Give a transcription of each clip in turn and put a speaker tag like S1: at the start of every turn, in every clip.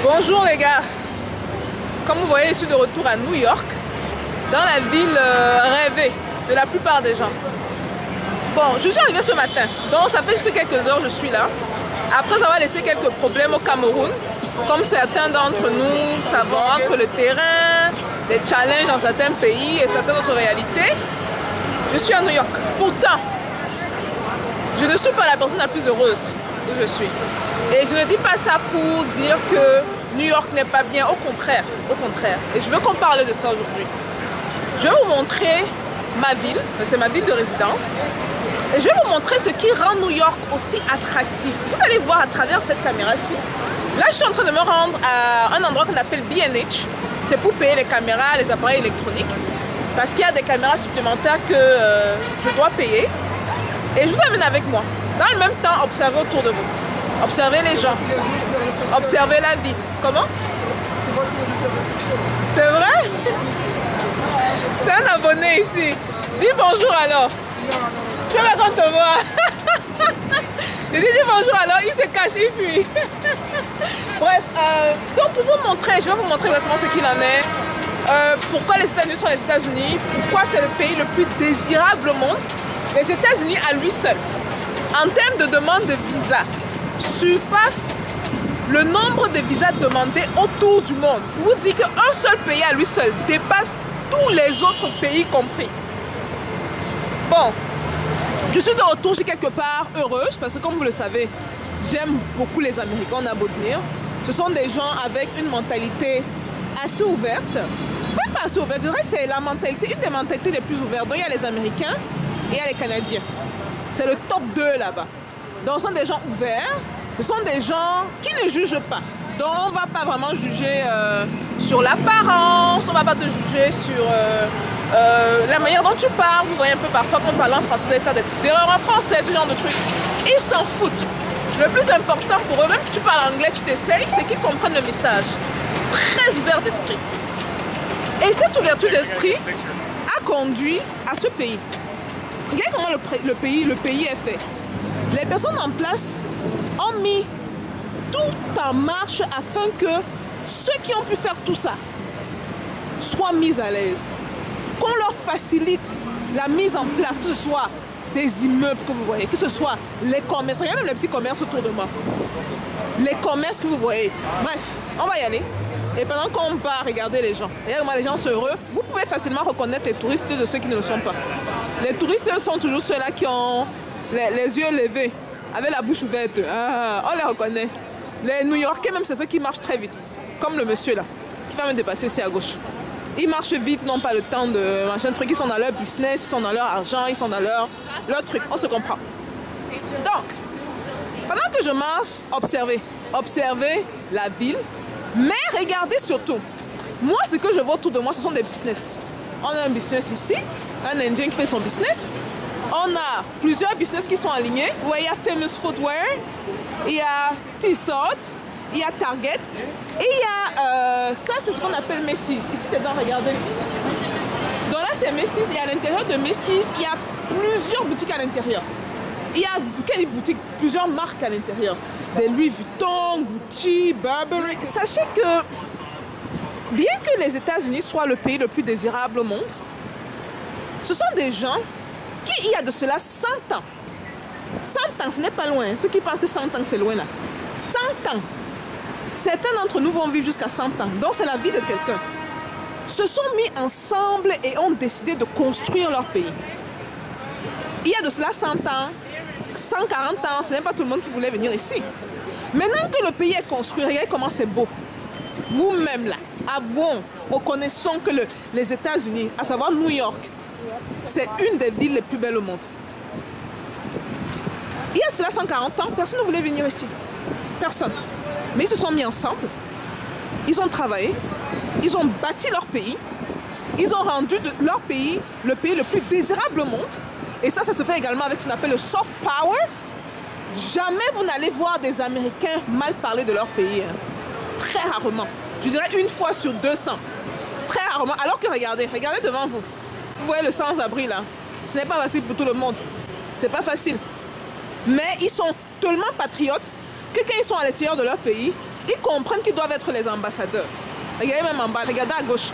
S1: Bonjour les gars, comme vous voyez je suis de retour à New York, dans la ville rêvée de la plupart des gens. Bon, je suis arrivée ce matin, donc ça fait juste quelques heures que je suis là. Après avoir laissé quelques problèmes au Cameroun, comme certains d'entre nous savent, entre le terrain, les challenges dans certains pays et certaines autres réalités, je suis à New York. Pourtant, je ne suis pas la personne la plus heureuse où je suis. Et je ne dis pas ça pour dire que New York n'est pas bien, au contraire, au contraire. Et je veux qu'on parle de ça aujourd'hui. Je vais vous montrer ma ville, c'est ma ville de résidence. Et je vais vous montrer ce qui rend New York aussi attractif. Vous allez voir à travers cette caméra-ci. Là, je suis en train de me rendre à un endroit qu'on appelle B&H. C'est pour payer les caméras, les appareils électroniques. Parce qu'il y a des caméras supplémentaires que je dois payer. Et je vous amène avec moi. Dans le même temps, observez autour de vous. Observez les gens. Observez la ville. Comment? C'est vrai? C'est un abonné ici. Dis bonjour alors. Tu veux qu'on te voit? Il dit bonjour alors, il se cache, il fuit. Bref, donc pour vous montrer, je vais vous montrer exactement ce qu'il en est. Pourquoi les États-Unis sont les États-Unis, pourquoi c'est le pays le plus désirable au monde. Les États-Unis à lui seul, en termes de demande de visa, surpasse le nombre de visas demandés autour du monde. Je vous dis qu'un seul pays à lui seul dépasse tous les autres pays compris. Bon, je suis de retour, je suis quelque part heureuse parce que comme vous le savez, j'aime beaucoup les Américains, on a beau dire. Ce sont des gens avec une mentalité assez ouverte. Pas assez ouverte, je dirais que c'est la mentalité, une des mentalités les plus ouvertes. Donc il y a les Américains et il y a les Canadiens. C'est le top 2 là-bas. Donc ce sont des gens ouverts, ce sont des gens qui ne jugent pas. Donc on ne va pas vraiment juger sur l'apparence, on ne va pas te juger sur la manière dont tu parles. Vous voyez un peu parfois quand on parle en français, vous allez faire des petites erreurs en français, ce genre de trucs. Ils s'en foutent. Le plus important pour eux, même si tu parles anglais, tu t'essayes, c'est qu'ils comprennent le message. Très ouvert d'esprit. Et cette ouverture d'esprit a conduit à ce pays. Regardez comment le pays est fait. Les personnes en place ont mis tout en marche afin que ceux qui ont pu faire tout ça soient mis à l'aise. Qu'on leur facilite la mise en place, que ce soit des immeubles que vous voyez, que ce soit les commerces, il y a même les petits commerces autour de moi. Les commerces que vous voyez. Bref, on va y aller. Et pendant qu'on part regarder les gens, regardez comment les gens sont heureux, vous pouvez facilement reconnaître les touristes de ceux qui ne le sont pas. Les touristes sont toujours ceux-là qui ont les yeux levés, avec la bouche ouverte. Ah, on les reconnaît. Les New-Yorkais, même, c'est ceux qui marchent très vite. Comme le monsieur là, qui va me dépasser ici à gauche. Ils marchent vite, ils n'ont pas le temps de machin truc. Ils sont dans leur business, ils sont dans leur argent, ils sont dans leur truc. On se comprend. Donc, pendant que je marche, observez. Observez la ville. Mais regardez surtout. Moi, ce que je vois autour de moi, ce sont des business. On a un business ici, un Indien qui fait son business. On a plusieurs business qui sont alignés. Vous voyez, il y a Famous Footwear, il y a Tissot, il y a Target. Et il y a, ça c'est ce qu'on appelle Macy's. Ici dedans, regardez. Donc là c'est Macy's, et à l'intérieur de Macy's, il y a plusieurs boutiques à l'intérieur. Il y a quelles boutiques? Plusieurs marques à l'intérieur. Des Louis Vuitton, Gucci, Burberry. Sachez que, bien que les États-Unis soient le pays le plus désirable au monde, ce sont des gens qui, il y a de cela 100 ans. 100 ans, ce n'est pas loin. Ceux qui pensent que 100 ans c'est loin là. 100 ans. Certains d'entre nous vont vivre jusqu'à 100 ans. Donc c'est la vie de quelqu'un. Se sont mis ensemble et ont décidé de construire leur pays. Il y a de cela 100 ans, 140 ans, ce n'est pas tout le monde qui voulait venir ici. Maintenant que le pays est construit, regardez comment c'est beau. Vous-même là, avouons, reconnaissons que les États-Unis, à savoir New York, c'est une des villes les plus belles au monde. Il y a cela 140 ans, personne ne voulait venir ici. Personne. Mais ils se sont mis ensemble, ils ont travaillé, ils ont bâti leur pays, ils ont rendu de leur pays le pays le plus désirable au monde. Et ça se fait également avec ce qu'on appelle le soft power. Jamais vous n'allez voir des Américains mal parler de leur pays. Hein. Très rarement. Je dirais une fois sur 200. Très rarement. Alors que regardez devant vous. Vous voyez le sans-abri là. Ce n'est pas facile pour tout le monde. C'est pas facile. Mais ils sont tellement patriotes que quand ils sont à l'extérieur de leur pays, Ils comprennent qu'ils doivent être les ambassadeurs. Regardez même en bas, regardez à gauche.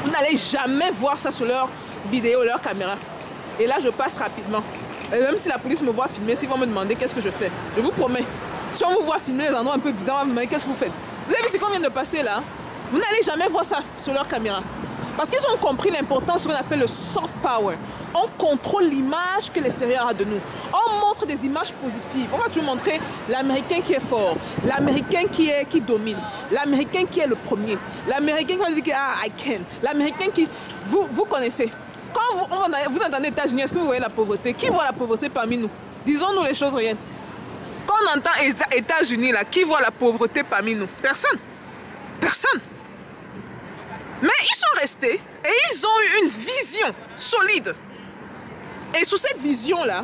S1: Vous n'allez jamais voir ça sur leur vidéo, leur caméra. Et là, je passe rapidement. Et même si la police me voit filmer, s'ils vont me demander qu'est-ce que je fais, je vous promets. Si on vous voit filmer les endroits un peu bizarres, on va me demander qu'est-ce que vous faites. Vous avez vu ce qu'on vient de passer là? Vous n'allez jamais voir ça sur leur caméra. Parce qu'ils ont compris l'importance de ce qu'on appelle le soft power. On contrôle l'image que l'extérieur a de nous. On montre des images positives. On va toujours montrer l'Américain qui est fort, l'Américain qui domine, l'Américain qui est le premier, l'Américain qui va dire que ah, I can, l'Américain qui... Vous connaissez. Quand vous êtes dans les États-Unis, est-ce que vous voyez la pauvreté? Qui voit la pauvreté parmi nous? Disons-nous les choses réelles. Quand on entend États-Unis, là, qui voit la pauvreté parmi nous? Personne. Personne. Mais ils sont restés et ils ont eu une vision solide. Et sous cette vision-là,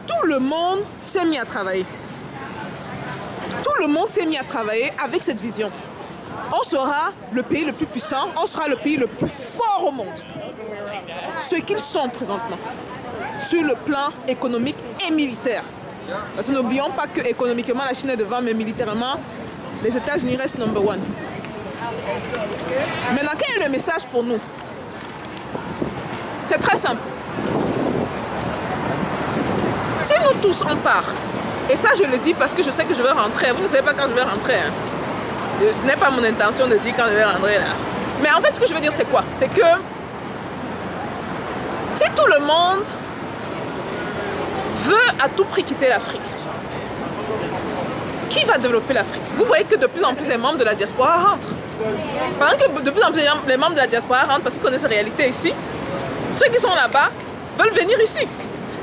S1: tout le monde s'est mis à travailler. Tout le monde s'est mis à travailler avec cette vision. On sera le pays le plus puissant, on sera le pays le plus fort au monde. Ce qu'ils sont présentement, sur le plan économique et militaire. Parce que n'oublions pas que économiquement la Chine est devant, mais militairement, les États-Unis restent number one. Maintenant, quel est le message pour nous? C'est très simple. Si nous tous on part, et ça je le dis parce que je sais que je vais rentrer, vous ne savez pas quand je vais rentrer. Hein. Ce n'est pas mon intention de dire quand je vais rentrer là. Mais en fait ce que je veux dire c'est quoi? C'est que si tout le monde veut à tout prix quitter l'Afrique, qui va développer l'Afrique? Vous voyez que de plus en plus les membres de la diaspora rentrent. Pendant que de plus en plus les membres de la diaspora rentrent parce qu'ils connaissent la réalité ici, ceux qui sont là-bas veulent venir ici.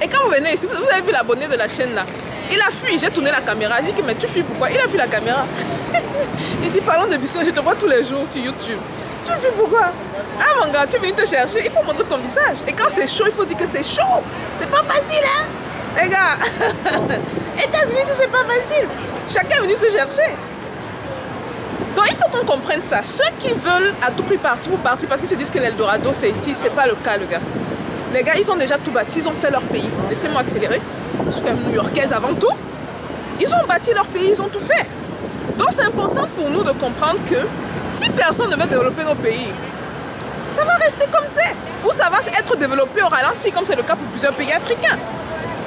S1: Et quand vous venez ici, vous avez vu l'abonné de la chaîne là, il a fui, j'ai tourné la caméra, il dit mais tu fuis pourquoi? Il a fui la caméra. Il dit parlons de business, je te vois tous les jours sur YouTube. Tu fuis pourquoi? Ah mon gars, tu es venu te chercher, il faut montrer ton visage. Et quand c'est chaud, il faut dire que c'est chaud. C'est pas facile hein les gars. États-Unis, c'est pas facile. Chacun est venu se chercher. Donc il faut qu'on comprenne ça. Ceux qui veulent à tout prix partir, vous partir parce qu'ils se disent que l'Eldorado c'est ici, c'est pas le cas les gars. Les gars, ils ont déjà tout bâti, ils ont fait leur pays. Laissez-moi accélérer. Je suis quand même new-yorkaise avant tout. Ils ont bâti leur pays, ils ont tout fait. Donc c'est important pour nous de comprendre que si personne ne veut développer nos pays, ça va rester comme c'est. Ou ça va être développé au ralenti, comme c'est le cas pour plusieurs pays africains.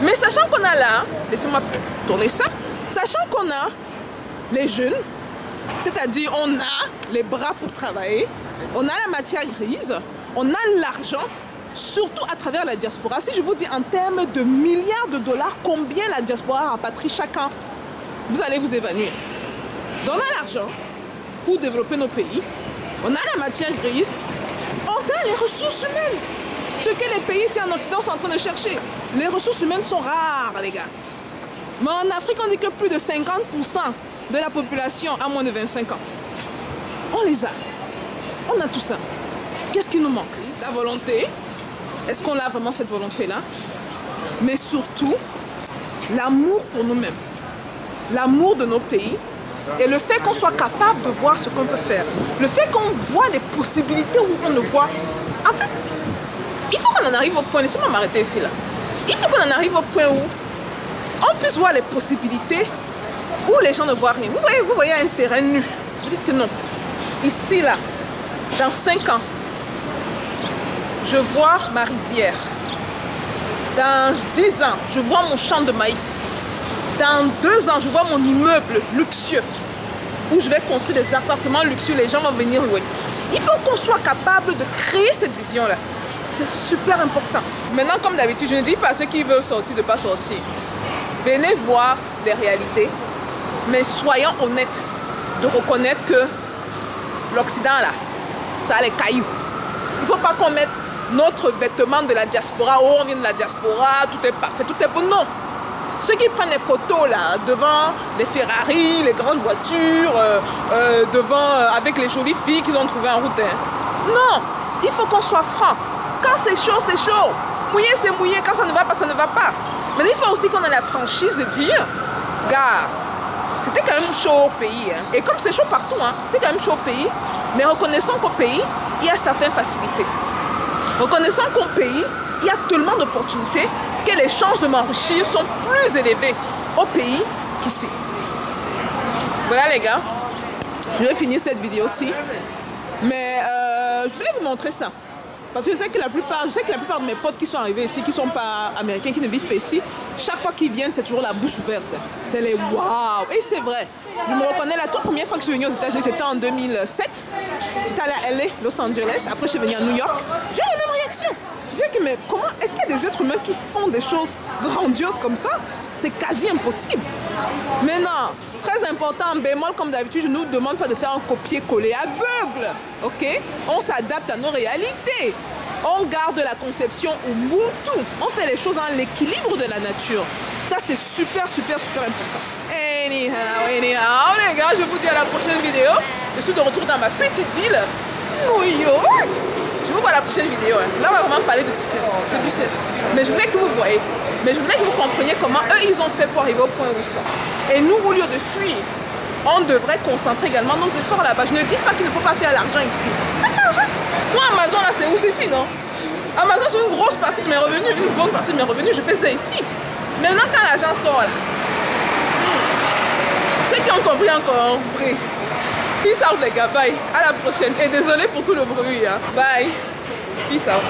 S1: Mais sachant qu'on a là, laissez-moi tourner ça, sachant qu'on a les jeunes, c'est-à-dire on a les bras pour travailler, on a la matière grise, on a l'argent, surtout à travers la diaspora. Si je vous dis en termes de milliards de dollars, combien la diaspora rapatrie chaque an, vous allez vous évanouir. Donc on a l'argent pour développer nos pays, on a la matière grise, on a les ressources humaines. Ce que les pays ici en Occident sont en train de chercher. Les ressources humaines sont rares, les gars. Mais en Afrique, on dit que plus de 50% de la population a moins de 25 ans. On les a. On a tout ça. Qu'est-ce qui nous manque? La volonté. Est-ce qu'on a vraiment cette volonté-là? Mais surtout, l'amour pour nous-mêmes. L'amour de nos pays. Et le fait qu'on soit capable de voir ce qu'on peut faire. Le fait qu'on voit les possibilités où on le voit. En fait, il faut qu'on en arrive au point, laissez-moi m'arrêter ici là. Il faut qu'on en arrive au point où on puisse voir les possibilités où les gens ne voient rien. Vous voyez un terrain nu. Vous dites que non. Ici là, dans 5 ans, je vois ma rizière. Dans 10 ans, je vois mon champ de maïs. Dans 2 ans, je vois mon immeuble luxueux où je vais construire des appartements luxueux, les gens vont venir louer. Il faut qu'on soit capable de créer cette vision-là. C'est super important. Maintenant, comme d'habitude, je ne dis pas à ceux qui veulent sortir de ne pas sortir. Venez voir les réalités, mais soyons honnêtes de reconnaître que l'Occident, là, ça a les cailloux. Il ne faut pas qu'on mette notre vêtement de la diaspora, oh, on vient de la diaspora, tout est parfait, tout est bon. Non. Ceux qui prennent les photos là, devant les Ferrari, les grandes voitures, avec les jolies filles qu'ils ont trouvées en route. Hein. Non, il faut qu'on soit franc. Quand c'est chaud, c'est chaud. Mouillé, c'est mouillé. Quand ça ne va pas, ça ne va pas. Mais il faut aussi qu'on ait la franchise de dire, gars, c'était quand même chaud au pays. Hein. Et comme c'est chaud partout, hein, c'était quand même chaud au pays. Mais reconnaissons qu'au pays, il y a certaines facilités. Reconnaissons qu'au pays, il y a tellement d'opportunités que les chances de m'enrichir sont plus élevées au pays qu'ici. Vous Voilà les gars, je vais finir cette vidéo-ci. Mais je voulais vous montrer ça. Parce que je sais que la plupart de mes potes qui sont arrivés ici, qui ne sont pas américains, qui ne vivent pas ici, chaque fois qu'ils viennent, c'est toujours la bouche ouverte. C'est les waouh. Et c'est vrai. Je me reconnais, la toute première fois que je suis venue aux États-Unis, c'était en 2007. J'étais allée à LA, Los Angeles. Après, je suis venue à New York. J'ai eu la même réaction. Je disais que, mais comment est-ce qu'il y a des êtres humains qui font des choses grandioses comme ça? C'est quasi impossible. Maintenant, très important, en bémol, comme d'habitude, je ne nous demande pas de faire un copier-coller aveugle. Ok? On s'adapte à nos réalités. On garde la conception Ubuntu. On fait les choses dans l'équilibre de la nature. Ça, c'est super, super, super important. Anyhow, les gars, je vous dis à la prochaine vidéo. Je suis de retour dans ma petite ville, New York. Je vous vois à la prochaine vidéo. Là, on va vraiment parler de business. Mais je voulais que vous voyez. Mais je voulais que vous compreniez comment eux, ils ont fait pour arriver au point où ils sont. Et nous, au lieu de fuir, on devrait concentrer également nos efforts là-bas. Je ne dis pas qu'il ne faut pas faire l'argent ici. Faites l'argent. Moi, Amazon, là, c'est où? C'est ici, non? Amazon, c'est une grosse partie de mes revenus. Une bonne partie de mes revenus, je fais ça ici. Maintenant, quand l'argent sort, là, ceux qui ont compris encore, compris. Peace out, les gars. Bye. À la prochaine. Et désolé pour tout le bruit. Hein. Bye. Peace out.